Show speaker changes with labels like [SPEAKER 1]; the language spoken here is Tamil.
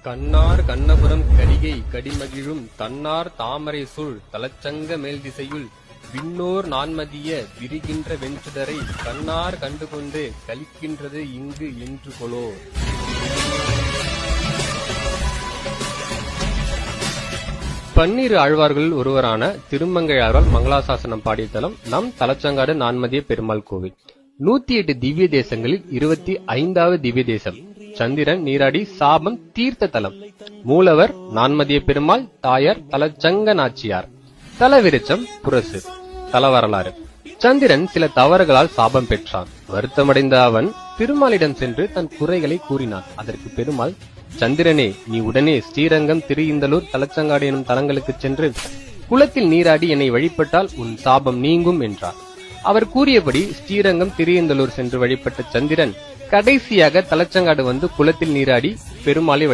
[SPEAKER 1] கண்ணார் கண்ணபுரம் கடிகை கடிமகிழும் தன்னார் தாமரை சூழ் தலச்சங்க மேல் திசையுள் விண்ணோர் நான்மதிய விரிகின்ற வெஞ்சுடரை கண்ணார் கண்டுகொண்டு கலிக்கின்றது இங்கு என்று கொலோ. பன்னிரு ஆழ்வார்களில் ஒருவரான திருமங்கை ஆழ்வார் மங்களாசாசனம் பாடிய தலம் நம் தலச்சங்காடு நான்மதிய பெருமாள் கோவில். 108 திவ்ய தேசங்களில் 25வது திவ்ய தேசம். சந்திரன் நீராடி சாபம் தீர்த்த தலம். மூலவர் நான்மதிய பெருமாள், தாயார் தலச்சங்க நாச்சியார். தலவிருச்சம் புரசு. தல வரலாறு. சந்திரன் சில தவறுகளால் சாபம் பெற்றான். வருத்தமடைந்த அவன் திருமாலிடம் சென்று தன் குறைகளை கூறினான். அதற்கு பெருமாள், சந்திரனே, நீ உடனே ஸ்ரீரங்கம், திருஇந்தலூர், தலச்சங்காடு எனும் தலங்களுக்கு சென்று குளத்தில் நீராடி என்னை வழிபட்டால் உன் சாபம் நீங்கும் என்றார். அவர் கூறியபடி ஸ்ரீரங்கம், திருஇந்தலூர் சென்று வழிபட்ட சந்திரன் கடைசியாக தலச்சங்காடு வந்து குளத்தில் நீராடி பெருமாளை